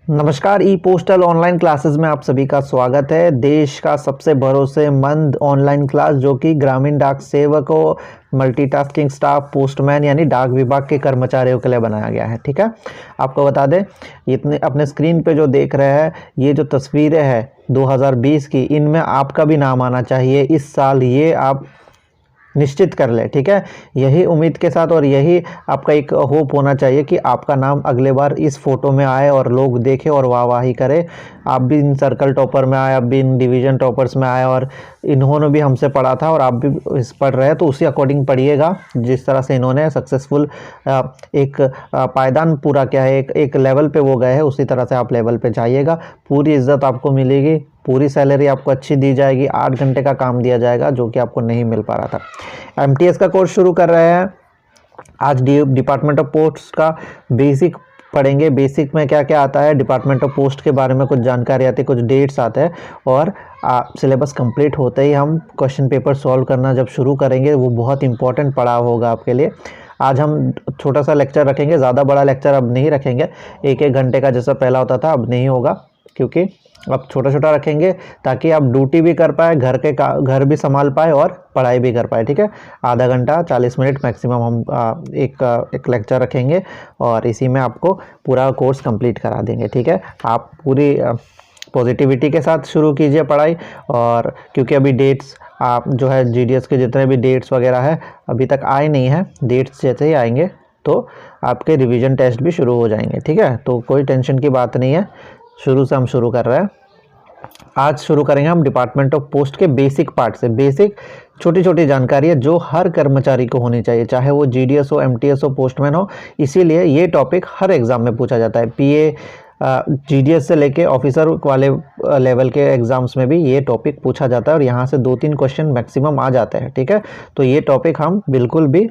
नमस्कार। ई postal online classes में आप सभी का स्वागत है। देश का सबसे भरोसेमंद ऑनलाइन क्लास जो कि ग्रामीण डाक सेवकों, मल्टीटास्किंग स्टाफ, पोस्टमैन यानी डाक विभाग के कर्मचारियों के लिए बनाया गया है। ठीक है, आपको बता दें, इतने अपने स्क्रीन पे जो देख रहे हैं ये जो तस्वीरें हैं 2020 की, इनमें आपका भी नाम आना चाहिए इस साल, ये आप निश्चित कर ले। ठीक है, यही उम्मीद के साथ और यही आपका एक होप होना चाहिए कि आपका नाम अगले बार इस फोटो में आए और लोग देखें और वाहवाही करें। आप भी इन सर्कल टॉपर में आए, आप भी इन डिवीज़न टॉपर्स में आए और इन्होंने भी हमसे पढ़ा था और आप भी इस पढ़ रहे हैं, तो उसी अकॉर्डिंग पढ़िएगा। जिस तरह से इन्होंने सक्सेसफुल एक पायदान पूरा किया है, एक लेवल पे वो गए हैं, उसी तरह से आप लेवल पे जाइएगा। पूरी इज्जत आपको मिलेगी, पूरी सैलरी आपको अच्छी दी जाएगी, 8 घंटे का काम दिया जाएगा जो कि आपको नहीं मिल पा रहा था। एमटीएस का कोर्स शुरू कर रहे हैं आज। डिपार्टमेंट ऑफ पोस्ट का बेसिक पढ़ेंगे। बेसिक में क्या क्या आता है, डिपार्टमेंट ऑफ पोस्ट के बारे में कुछ जानकारी आती है, कुछ डेट्स आते हैं और सिलेबस कंप्लीट होते ही हम क्वेश्चन पेपर सॉल्व करना जब शुरू करेंगे, वो बहुत इंपॉर्टेंट पड़ाव होगा आपके लिए। आज हम छोटा सा लेक्चर रखेंगे, ज़्यादा बड़ा लेक्चर अब नहीं रखेंगे। 1-1 घंटे का जैसा पहला होता था अब नहीं होगा, क्योंकि अब छोटा छोटा रखेंगे ताकि आप ड्यूटी भी कर पाए, घर भी संभाल पाए और पढ़ाई भी कर पाए। ठीक है, आधा घंटा 40 मिनट मैक्सिमम हम एक लेक्चर रखेंगे और इसी में आपको पूरा कोर्स कंप्लीट करा देंगे। ठीक है, आप पूरी पॉजिटिविटी के साथ शुरू कीजिए पढ़ाई। और क्योंकि अभी डेट्स आप जो है जीडीएस के जितने भी डेट्स वगैरह है अभी तक आए नहीं हैं, डेट्स जैसे ही आएंगे तो आपके रिवीजन टेस्ट भी शुरू हो जाएंगे। ठीक है, तो कोई टेंशन की बात नहीं है, शुरू से हम शुरू कर रहे हैं। आज शुरू करेंगे हम डिपार्टमेंट ऑफ पोस्ट के बेसिक पार्ट से। बेसिक छोटी छोटी जानकारी है जो हर कर्मचारी को होनी चाहिए, चाहे वो जीडीएस हो, एमटीएस हो, पोस्टमैन हो। इसीलिए ये टॉपिक हर एग्जाम में पूछा जाता है। पीए जीडीएस से लेके ऑफिसर वाले लेवल के एग्जाम्स में भी ये टॉपिक पूछा जाता है और यहाँ से 2-3 क्वेश्चन मैक्सिमम आ जाते हैं। ठीक है, तो ये टॉपिक हम बिल्कुल भी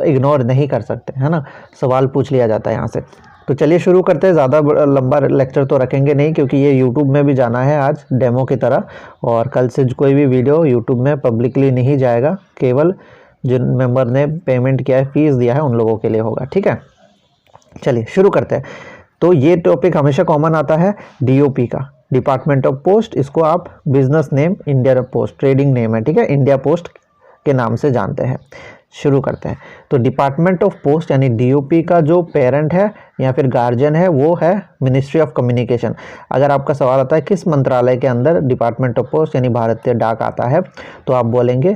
इग्नोर नहीं कर सकते, है ना। सवाल पूछ लिया जाता है यहाँ से। तो चलिए शुरू करते हैं। ज़्यादा लंबा लेक्चर तो रखेंगे नहीं क्योंकि ये यूट्यूब में भी जाना है आज डेमो की तरह, और कल से कोई भी वीडियो यूट्यूब में पब्लिकली नहीं जाएगा, केवल जिन मेंबर ने पेमेंट किया है, फीस दिया है, उन लोगों के लिए होगा। ठीक है, चलिए शुरू करते हैं। तो ये टॉपिक हमेशा कॉमन आता है डीओपी का, डिपार्टमेंट ऑफ पोस्ट। इसको आप business name India post, trading name है। ठीक है, इंडिया पोस्ट के नाम से जानते हैं। शुरू करते हैं। तो डिपार्टमेंट ऑफ पोस्ट यानी डीओपी का जो पेरेंट है या फिर गार्जियन है वो है मिनिस्ट्री ऑफ कम्युनिकेशन। अगर आपका सवाल आता है किस मंत्रालय के अंदर डिपार्टमेंट ऑफ पोस्ट यानी भारतीय डाक आता है, तो आप बोलेंगे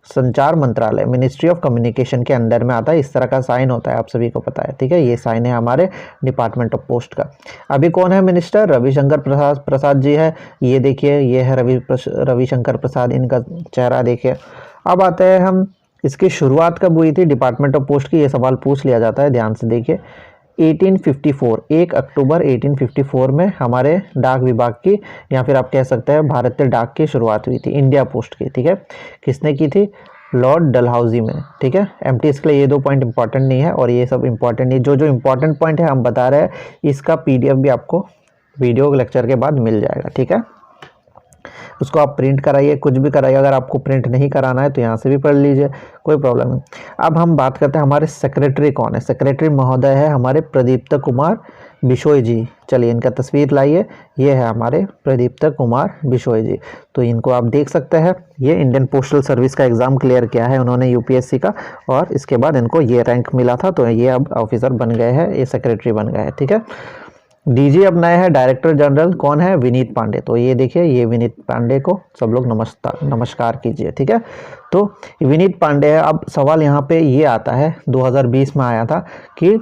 संचार मंत्रालय, मिनिस्ट्री ऑफ कम्युनिकेशन के अंदर में आता है। इस तरह का साइन होता है, आप सभी को पता है। ठीक है, ये साइन है हमारे डिपार्टमेंट ऑफ पोस्ट का। अभी कौन है मिनिस्टर? रविशंकर प्रसाद जी है। ये देखिए, ये है रविशंकर प्रसाद, इनका चेहरा देखिए। अब आते हैं हम, इसकी शुरुआत कब हुई थी डिपार्टमेंट ऑफ पोस्ट की, ये सवाल पूछ लिया जाता है, ध्यान से देखिए। 1854, 1 अक्टूबर 1854 में हमारे डाक विभाग की या फिर आप कह सकते हैं भारतीय डाक की शुरुआत हुई थी, इंडिया पोस्ट की। ठीक है, किसने की थी? लॉर्ड डलहौजी में। ठीक है, एमटीएस के लिए ये 2 पॉइंट इंपॉर्टेंट नहीं है और ये सब इंपॉर्टेंट नहीं। जो जो इंपॉर्टेंट पॉइंट है हम बता रहे हैं, इसका पीडीएफ भी आपको वीडियो लेक्चर के बाद मिल जाएगा। ठीक है, उसको आप प्रिंट कराइए, कुछ भी कराइए। अगर आपको प्रिंट नहीं कराना है तो यहाँ से भी पढ़ लीजिए, कोई प्रॉब्लम नहीं। अब हम बात करते हैं हमारे सेक्रेटरी कौन है। सेक्रेटरी महोदय है हमारे प्रदीप्त कुमार बिशोई जी। चलिए इनका तस्वीर लाइए, ये है हमारे प्रदीप्त कुमार बिशोई जी। तो इनको आप देख सकते हैं, ये इंडियन पोस्टल सर्विस का एग्ज़ाम क्लियर किया है उन्होंने, यूपीएससी का, और इसके बाद इनको ये रैंक मिला था, तो ये अब ऑफिसर बन गए हैं, ये सेक्रेटरी बन गए हैं। ठीक है, डीजी अब नए हैं डायरेक्टर जनरल, कौन है? विनीत पांडे। तो ये देखिए, ये विनीत पांडे को सब लोग नमस्कार कीजिए। ठीक है, तो विनीत पांडे है। अब सवाल यहाँ पे ये आता है, 2020 में आया था कि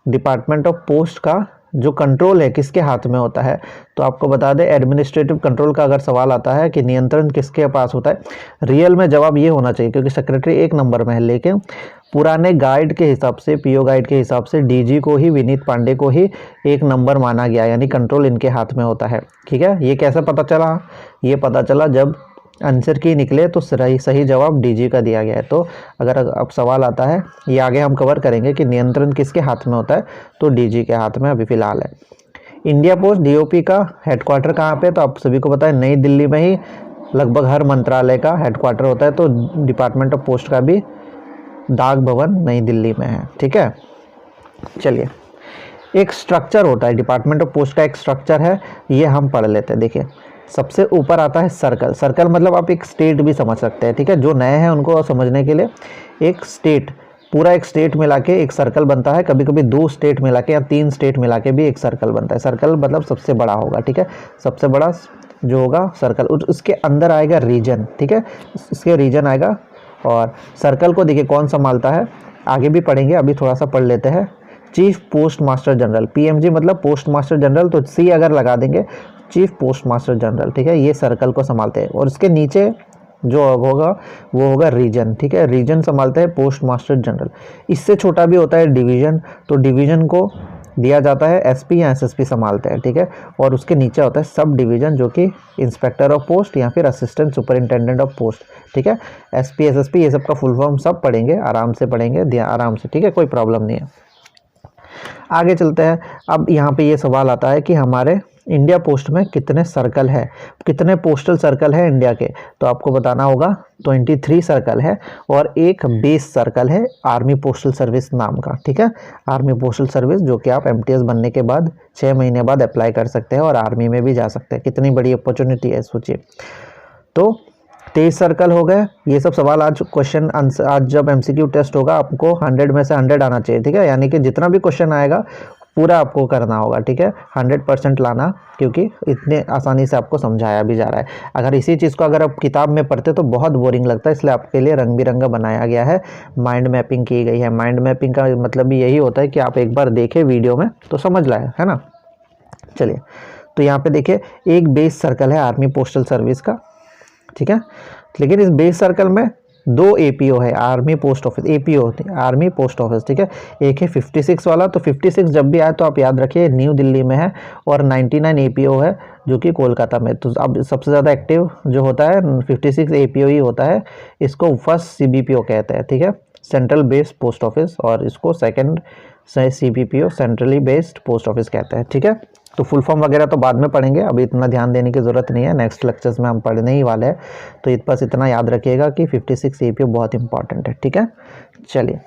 डिपार्टमेंट ऑफ पोस्ट का जो कंट्रोल है किसके हाथ में होता है। तो आपको बता दें, एडमिनिस्ट्रेटिव कंट्रोल का अगर सवाल आता है कि नियंत्रण किसके पास होता है, रियल में जवाब ये होना चाहिए, क्योंकि सेक्रेटरी 1 नंबर में है, लेकिन पुराने गाइड के हिसाब से, पीओ गाइड के हिसाब से डीजी को ही, विनीत पांडे को ही 1 नंबर माना गया, यानी कंट्रोल इनके हाथ में होता है। ठीक है, ये कैसे पता चला? ये पता चला जब आंसर की निकले तो सही जवाब डीजी का दिया गया है। तो अगर अब सवाल आता है, ये आगे हम कवर करेंगे कि नियंत्रण किसके हाथ में होता है, तो डीजी के हाथ में अभी फिलहाल है। इंडिया पोस्ट डीओपी का हेडक्वार्टर कहाँ पे? तो आप सभी को पता है, नई दिल्ली में ही लगभग हर मंत्रालय का हेडक्वार्टर होता है। तो डिपार्टमेंट ऑफ पोस्ट का भी डाक भवन नई दिल्ली में है। ठीक है, चलिए एक स्ट्रक्चर होता है, डिपार्टमेंट ऑफ पोस्ट का एक स्ट्रक्चर है, ये हम पढ़ लेते हैं। देखिए सबसे ऊपर आता है सर्कल। सर्कल मतलब आप एक स्टेट भी समझ सकते हैं, ठीक है। जो नए हैं उनको समझने के लिए एक स्टेट, पूरा एक स्टेट मिला के एक सर्कल बनता है। कभी कभी 2 स्टेट मिला के या 3 स्टेट मिला के भी एक सर्कल बनता है। सर्कल मतलब सबसे बड़ा होगा, ठीक है, सबसे बड़ा जो होगा सर्कल। उसके अंदर आएगा रीजन, ठीक है, इसके रीजन आएगा। और सर्कल को देखिए कौन संभालता है, आगे भी पढ़ेंगे, अभी थोड़ा सा पढ़ लेते हैं। Chief post master general, PMG मतलब पोस्ट मास्टर जनरल, तो सी अगर लगा देंगे, चीफ पोस्ट मास्टर जनरल, ठीक है, ये सर्कल को संभालते हैं। और उसके नीचे जो होगा वो होगा रीजन, ठीक है, रीजन संभालते हैं पोस्ट मास्टर जनरल। इससे छोटा भी होता है डिवीजन, तो डिवीजन को दिया जाता है एसपी या एसएसपी संभालते हैं, ठीक है। और उसके नीचे होता है सब डिवीजन, जो कि इंस्पेक्टर ऑफ पोस्ट या फिर असिस्टेंट सुपरिंटेंडेंट ऑफ पोस्ट, ठीक है। एसपी एसएसपी ये सब का फुल फॉर्म सब पढ़ेंगे, आराम से पढ़ेंगे, आराम से, ठीक है, कोई प्रॉब्लम नहीं है। आगे चलते हैं। अब यहाँ पे ये सवाल आता है कि हमारे इंडिया पोस्ट में कितने सर्कल है, कितने पोस्टल सर्कल है इंडिया के, तो आपको बताना होगा 23 सर्कल है। और एक बेस सर्कल है आर्मी पोस्टल सर्विस नाम का, ठीक है, आर्मी पोस्टल सर्विस, जो कि आप एमटीएस बनने के बाद 6 महीने बाद अप्लाई कर सकते हैं और आर्मी में भी जा सकते हैं। कितनी बड़ी अपॉर्चुनिटी है सोचिए। तो 23 सर्कल हो गए। ये सब सवाल आज क्वेश्चन आंसर, आज जब एमसीक्यू टेस्ट होगा आपको 100 में से 100 आना चाहिए, ठीक है, यानी कि जितना भी क्वेश्चन आएगा पूरा आपको करना होगा, ठीक है, 100% लाना, क्योंकि इतने आसानी से आपको समझाया भी जा रहा है। अगर इसी चीज़ को अगर आप किताब में पढ़ते तो बहुत बोरिंग लगता है, इसलिए आपके लिए रंग बिरंगा बनाया गया है, माइंड मैपिंग की गई है। माइंड मैपिंग का मतलब भी यही होता है कि आप एक बार देखें वीडियो में तो समझ लाए, है ना। चलिए, तो यहाँ पे देखिए एक बेस सर्कल है आर्मी पोस्टल सर्विस का, ठीक है, लेकिन इस बेस सर्कल में 2 एपीओ है, आर्मी पोस्ट ऑफिस, एपीओ होती है आर्मी पोस्ट ऑफिस, ठीक है। एक है 56 वाला, तो 56 जब भी आए तो आप याद रखिए न्यू दिल्ली में है। और 99 एपीओ है जो कि कोलकाता में। तो अब सबसे ज़्यादा एक्टिव जो होता है 56 एपीओ ही होता है। इसको फर्स्ट सीबीपीओ कहते हैं, ठीक है, सेंट्रल बेस्ड पोस्ट ऑफिस, और इसको second CBPO centrally based post office कहते हैं, ठीक है। तो फुल फॉर्म वगैरह तो बाद में पढ़ेंगे, अभी इतना ध्यान देने की ज़रूरत नहीं है, नेक्स्ट लेक्चर्स में हम पढ़ने ही वाले हैं। तो बस इतना याद रखिएगा कि 56 एपीओ बहुत इंपॉर्टेंट है, ठीक है। चलिए,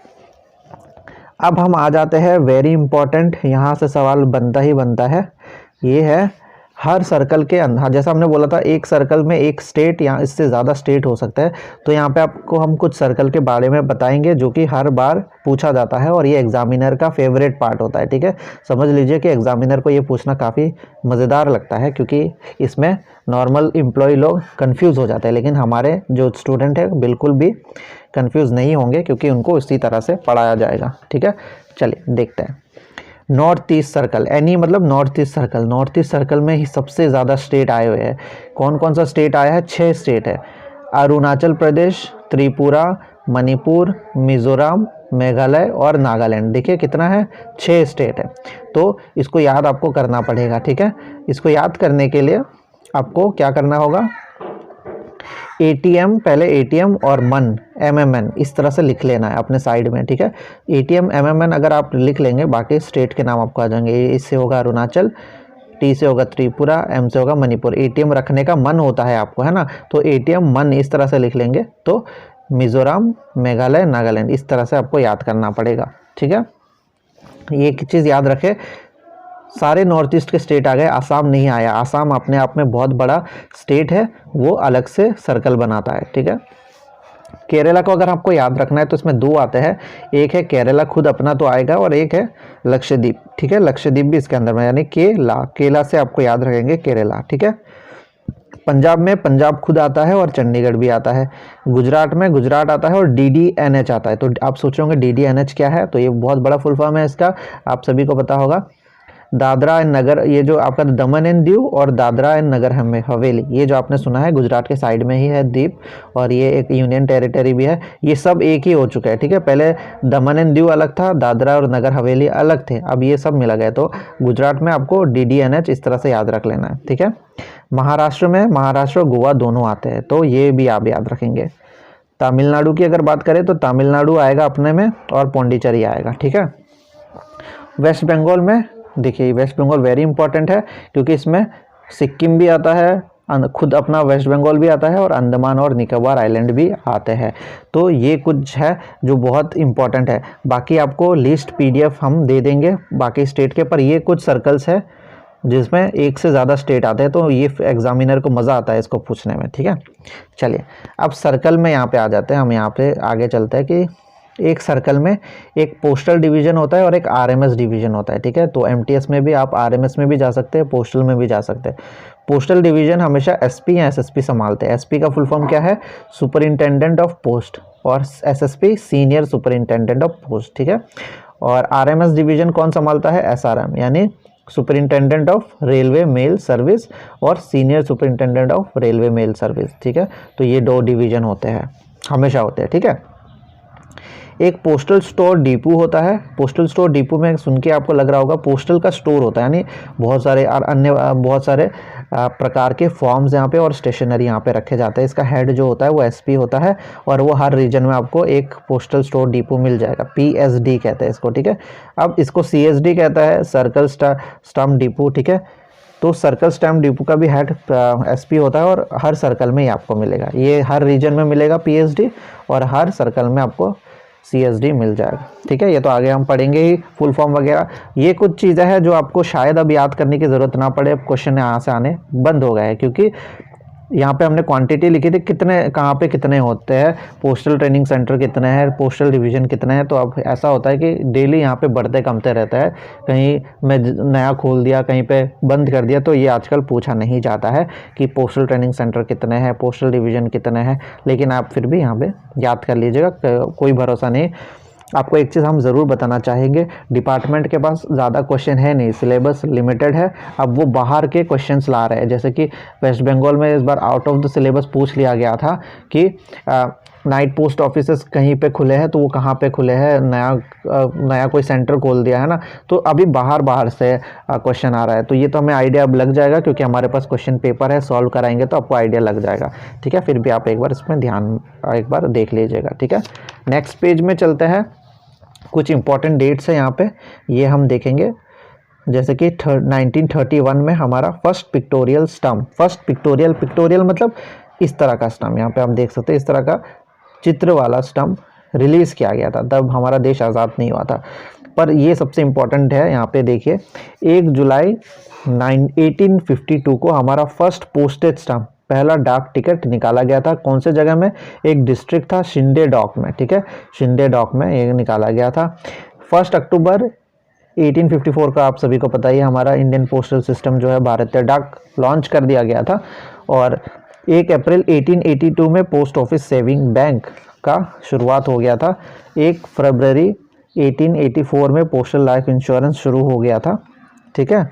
अब हम आ जाते हैं वेरी इंपॉर्टेंट, यहाँ से सवाल बनता ही बनता है। ये है हर सर्कल के अंदर, जैसा हमने बोला था एक सर्कल में एक स्टेट या इससे ज़्यादा स्टेट हो सकता है। तो यहाँ पे आपको हम कुछ सर्कल के बारे में बताएंगे जो कि हर बार पूछा जाता है, और ये एग्जामिनर का फेवरेट पार्ट होता है, ठीक है। समझ लीजिए कि एग्जामिनर को ये पूछना काफ़ी मज़ेदार लगता है, क्योंकि इसमें नॉर्मल एम्प्लॉय लोग कन्फ्यूज़ हो जाते हैं, लेकिन हमारे जो स्टूडेंट है बिल्कुल भी कन्फ्यूज़ नहीं होंगे, क्योंकि उनको इसी तरह से पढ़ाया जाएगा, ठीक है। चलिए देखते हैं। नॉर्थ ईस्ट सर्कल, एनी मतलब north east circle, north east circle में ही सबसे ज़्यादा स्टेट आए हुए हैं। कौन कौन सा स्टेट आया है? 6 स्टेट है, अरुणाचल प्रदेश, त्रिपुरा, मणिपुर, मिज़ोरम, मेघालय और नागालैंड। देखिए कितना है, 6 स्टेट है। तो इसको याद आपको करना पड़ेगा, ठीक है। इसको याद करने के लिए आपको क्या करना होगा, एटीएम, पहले एटीएम और मन, एमएमएन इस तरह से लिख लेना है अपने साइड में, ठीक है। एटीएम एमएमएन अगर आप लिख लेंगे, बाकी स्टेट के नाम आपको आ जाएंगे। इससे होगा अरुणाचल, टी से होगा त्रिपुरा, एम से होगा मणिपुर। एटीएम रखने का मन होता है आपको, है ना, तो एटीएम मन इस तरह से लिख लेंगे। तो मिज़ोरम, मेघालय, नागालैंड इस तरह से आपको याद करना पड़ेगा, ठीक है। ये एक चीज़ याद रखें, सारे नॉर्थ ईस्ट के स्टेट आ गए, आसाम नहीं आया। आसाम अपने आप में बहुत बड़ा स्टेट है, वो अलग से सर्कल बनाता है, ठीक है। केरला को अगर आपको याद रखना है तो इसमें 2 आते हैं, एक है केरला खुद अपना तो आएगा, और एक है लक्षद्वीप, ठीक है। लक्षद्वीप भी इसके अंदर में, यानी केला से आपको याद रखेंगे केरला, ठीक है। पंजाब में पंजाब खुद आता है और चंडीगढ़ भी आता है। गुजरात में गुजरात आता है और डीडीएनएच आता है। तो आप सोचोगे डीडीएनएच क्या है, तो ये बहुत बड़ा फुल फॉर्म है इसका, आप सभी को पता होगा। दादरा एंड नगर, ये जो आपका दमन एंड दीव और दादरा एंड नगर हवेली, ये जो आपने सुना है गुजरात के साइड में ही है द्वीप, और ये एक यूनियन टेरिटरी भी है। ये सब एक ही हो चुका है, ठीक है। पहले दमन एंड दीव अलग था, दादरा और नगर हवेली अलग थे, अब ये सब मिला गया। तो गुजरात में आपको डीडीएनएच इस तरह से याद रख लेना है, ठीक है। महाराष्ट्र में महाराष्ट्र और गोवा दोनों आते हैं, तो ये भी आप याद रखेंगे। तमिलनाडु की अगर बात करें तो तमिलनाडु आएगा अपने में, और पौंडीचेरी आएगा, ठीक है। वेस्ट बंगाल में देखिए, वेस्ट बंगाल वेरी इंपॉर्टेंट है, क्योंकि इसमें सिक्किम भी आता है, खुद अपना वेस्ट बंगाल भी आता है और अंडमान और निकोबार आइलैंड भी आते हैं। तो ये कुछ है जो बहुत इंपॉर्टेंट है। बाकी आपको लिस्ट PDF हम दे देंगे बाकी स्टेट के, पर ये कुछ सर्कल्स है जिसमें एक से ज़्यादा स्टेट आते हैं, तो ये एग्जामिनर को मज़ा आता है इसको पूछने में, ठीक है। चलिए अब सर्कल में यहाँ पे आ जाते हैं, हम यहाँ पे आगे चलते हैं कि एक सर्कल में एक पोस्टल डिवीज़न होता है और एक RMS डिवीज़न होता है, ठीक है। तो MTS में भी आप RMS में भी जा सकते हैं, पोस्टल में भी जा सकते हैं। पोस्टल डिवीज़न हमेशा SP या SSP संभालते हैं। SP का फुल फॉर्म क्या है? सुपरिंटेंडेंट ऑफ पोस्ट, और SSP senior superintendent of post, ठीक है। और RMS डिवीज़न कौन संभालता है? SRM यानी superintendent of railway mail service और senior superintendent of railway mail service, ठीक है। तो ये 2 डिवीज़न होते हैं, हमेशा होते हैं, ठीक है। एक पोस्टल स्टोर डिपो होता है। पोस्टल स्टोर डिपो में सुन के आपको लग रहा होगा पोस्टल का स्टोर होता है, यानी बहुत सारे और अन्य बहुत सारे प्रकार के फॉर्म्स यहाँ पे और स्टेशनरी यहाँ पे रखे जाते हैं। इसका हेड जो होता है वो SP होता है और वो हर रीजन में आपको एक पोस्टल स्टोर डिपो मिल जाएगा। PSD कहते हैं इसको, ठीक है। अब इसको CSD कहता है, सर्कल स्टैम्प डिपो, ठीक है। तो सर्कल स्टैम्प डिपो का भी हेड SP होता है और हर सर्कल में ही आपको मिलेगा। ये हर रीजन में मिलेगा PSD और हर सर्कल में आपको CSD मिल जाएगा, ठीक है। ये तो आगे हम पढ़ेंगे ही फुल फॉर्म वगैरह। ये कुछ चीज़ें हैं जो आपको शायद अब याद करने की ज़रूरत ना पड़े, अब क्वेश्चन यहाँ से आने बंद हो गए हैं, क्योंकि यहाँ पे हमने क्वांटिटी लिखी थी कितने कहाँ पे कितने होते हैं, पोस्टल ट्रेनिंग सेंटर कितने हैं, पोस्टल डिवीज़न कितने हैं। तो अब ऐसा होता है कि डेली यहाँ पे बढ़ते कमते रहता है, कहीं मैं नया खोल दिया, कहीं पे बंद कर दिया, तो ये आजकल पूछा नहीं जाता है कि पोस्टल ट्रेनिंग सेंटर कितने हैं, पोस्टल डिवीज़न कितने हैं। लेकिन आप फिर भी यहाँ पे याद कर लीजिएगा, कोई भरोसा नहीं। आपको एक चीज़ हम ज़रूर बताना चाहेंगे, डिपार्टमेंट के पास ज़्यादा क्वेश्चन है नहीं, सिलेबस लिमिटेड है। अब वो बाहर के क्वेश्चंस ला रहे हैं, जैसे कि वेस्ट बंगाल में इस बार आउट ऑफ द सिलेबस पूछ लिया गया था कि नाइट पोस्ट ऑफिसेस कहीं पे खुले हैं, तो वो कहाँ पे खुले हैं, नया कोई सेंटर खोल दिया है ना। तो अभी बाहर से क्वेश्चन आ रहा है, तो ये तो हमें आइडिया अब लग जाएगा, क्योंकि हमारे पास क्वेश्चन पेपर है, सॉल्व कराएंगे तो आपको आइडिया लग जाएगा, ठीक है। फिर भी आप एक बार इसमें ध्यान एक बार देख लीजिएगा, ठीक है। नेक्स्ट पेज में चलते हैं। कुछ इंपॉर्टेंट डेट्स है यहाँ पे, ये हम देखेंगे। जैसे कि 1931 में हमारा first pictorial stump, first pictorial मतलब इस तरह का स्टम्प, यहाँ पे हम देख सकते हैं इस तरह का चित्र वाला स्टम्प रिलीज़ किया गया था। तब हमारा देश आज़ाद नहीं हुआ था, पर ये सबसे इम्पोर्टेंट है। यहाँ पे देखिए 1 जुलाई 1852 को हमारा फर्स्ट पोस्टेज स्टम्प, पहला डाक टिकट निकाला गया था। कौन से जगह में? एक डिस्ट्रिक्ट था शिंदे डॉक में, ठीक है, शिंदे डॉक में ये निकाला गया था। 1 अक्टूबर 1854 का आप सभी को पता ही, हमारा इंडियन पोस्टल सिस्टम जो है भारतीय डाक लॉन्च कर दिया गया था। और 1 अप्रैल 1882 में पोस्ट ऑफिस सेविंग बैंक का शुरुआत हो गया था। 1 फरवरी 1884 में पोस्टल लाइफ इंश्योरेंस शुरू हो गया था, ठीक है।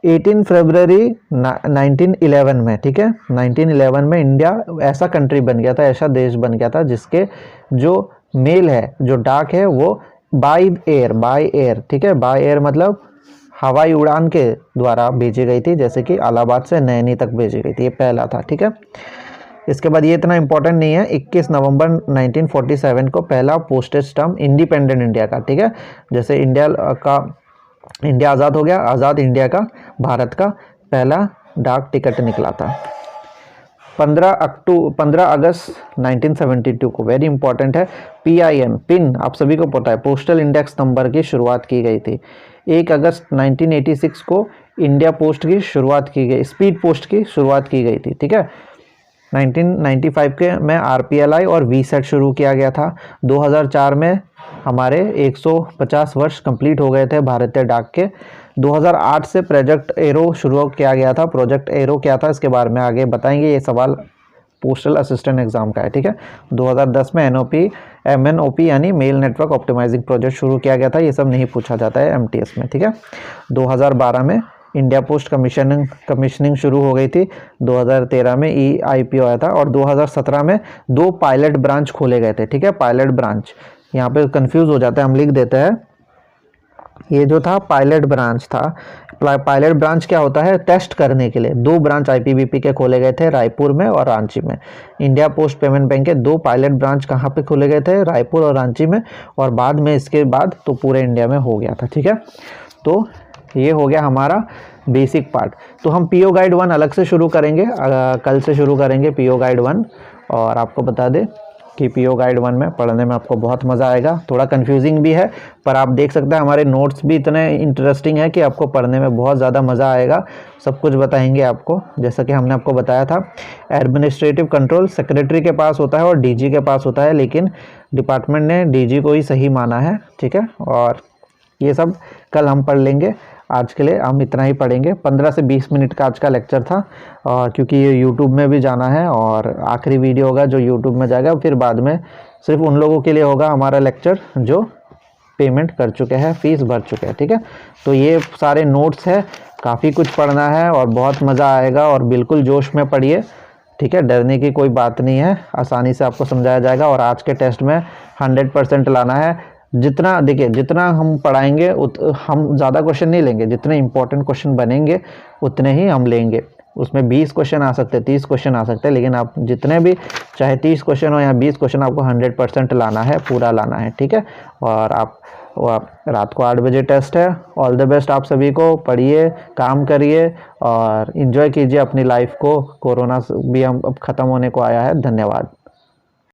18 फरवरी 1911 में, ठीक है, 1911 में इंडिया ऐसा कंट्री बन गया था, ऐसा देश बन गया था जिसके जो मेल है, जो डाक है, वो बाय एयर, ठीक है। बाय एयर मतलब हवाई उड़ान के द्वारा भेजी गई थी, जैसे कि इलाहाबाद से नैनी तक भेजी गई थी, ये पहला था, ठीक है। इसके बाद ये इतना इंपॉर्टेंट नहीं है, 21 नवंबर 1947 को पहला पोस्टेज स्टम्प इंडिपेंडेंट इंडिया का, ठीक है। जैसे इंडिया आज़ाद हो गया, आज़ाद इंडिया का, भारत का पहला डाक टिकट निकला था। 15 अगस्त 1972 को, वेरी इंपॉर्टेंट है, PIN पिन आप सभी को पता है, पोस्टल इंडेक्स नंबर की शुरुआत की गई थी। 1 अगस्त 1986 को इंडिया पोस्ट की शुरुआत की गई, स्पीड पोस्ट की शुरुआत की गई थी, ठीक है। 1995 के में RPLI और VSET शुरू किया गया था। 2004 में हमारे 150 वर्ष कंप्लीट हो गए थे भारतीय डाक के। 2008 से प्रोजेक्ट एरो शुरू किया गया था। प्रोजेक्ट एरो क्या था इसके बारे में आगे बताएंगे, ये सवाल पोस्टल असिस्टेंट एग्जाम का है, ठीक है। 2010 में MNOP यानी मेल नेटवर्क ऑप्टिमाइजिंग प्रोजेक्ट शुरू किया गया था। ये सब नहीं पूछा जाता है MTS में, ठीक है। 2012 में इंडिया पोस्ट कमीशनिंग शुरू हो गई थी। 2013 में EIPO आया था और 2017 में 2 पायलट ब्रांच खोले गए थे, ठीक है। पायलट ब्रांच यहाँ पे कंफ्यूज हो जाता है, हम लिख देते हैं। ये जो था पायलट ब्रांच था, पायलट ब्रांच क्या होता है? टेस्ट करने के लिए 2 ब्रांच IPBP के खोले गए थे, रायपुर में और रांची में। इंडिया पोस्ट पेमेंट बैंक के 2 पायलट ब्रांच कहाँ पे खोले गए थे? रायपुर और रांची में, और बाद में इसके बाद तो पूरे इंडिया में हो गया था, ठीक है। तो ये हो गया हमारा बेसिक पार्ट। तो हम पीओ गाइड 1 अलग से शुरू करेंगे, कल से शुरू करेंगे पीओ गाइड 1। और आपको बता दें कि पीओ गाइड 1 में पढ़ने में आपको बहुत मज़ा आएगा। थोड़ा कंफ्यूजिंग भी है, पर आप देख सकते हैं हमारे नोट्स भी इतने इंटरेस्टिंग है कि आपको पढ़ने में बहुत ज़्यादा मज़ा आएगा। सब कुछ बताएंगे आपको, जैसा कि हमने आपको बताया था। एडमिनिस्ट्रेटिव कंट्रोल सेक्रेटरी के पास होता है और डीजी के पास होता है, लेकिन डिपार्टमेंट ने डीजी को ही सही माना है, ठीक है। और ये सब कल हम पढ़ लेंगे। आज के लिए हम इतना ही पढ़ेंगे। 15 से 20 मिनट का आज का लेक्चर था, क्योंकि ये यूट्यूब में भी जाना है और आखिरी वीडियो होगा जो यूट्यूब में जाएगा। फिर बाद में सिर्फ उन लोगों के लिए होगा हमारा लेक्चर जो पेमेंट कर चुके हैं, फीस भर चुके हैं, ठीक है। तो ये सारे नोट्स है, काफ़ी कुछ पढ़ना है और बहुत मज़ा आएगा। और बिल्कुल जोश में पढ़िए, ठीक है, डरने की कोई बात नहीं है, आसानी से आपको समझाया जाएगा। और आज के टेस्ट में 100% लाना है। जितना देखिए, जितना हम पढ़ाएंगे हम ज़्यादा क्वेश्चन नहीं लेंगे, जितने इंपॉर्टेंट क्वेश्चन बनेंगे उतने ही हम लेंगे। उसमें 20 क्वेश्चन आ सकते हैं, 30 क्वेश्चन आ सकते हैं, लेकिन आप जितने भी, चाहे 30 क्वेश्चन हो या 20 क्वेश्चन, आपको 100% लाना है, पूरा लाना है, ठीक है। और आप रात को 8 बजे टेस्ट है। ऑल द बेस्ट आप सभी को, पढ़िए, काम करिए और इन्जॉय कीजिए अपनी लाइफ को। कोरोना भी हम अब ख़त्म होने को आया है। धन्यवाद।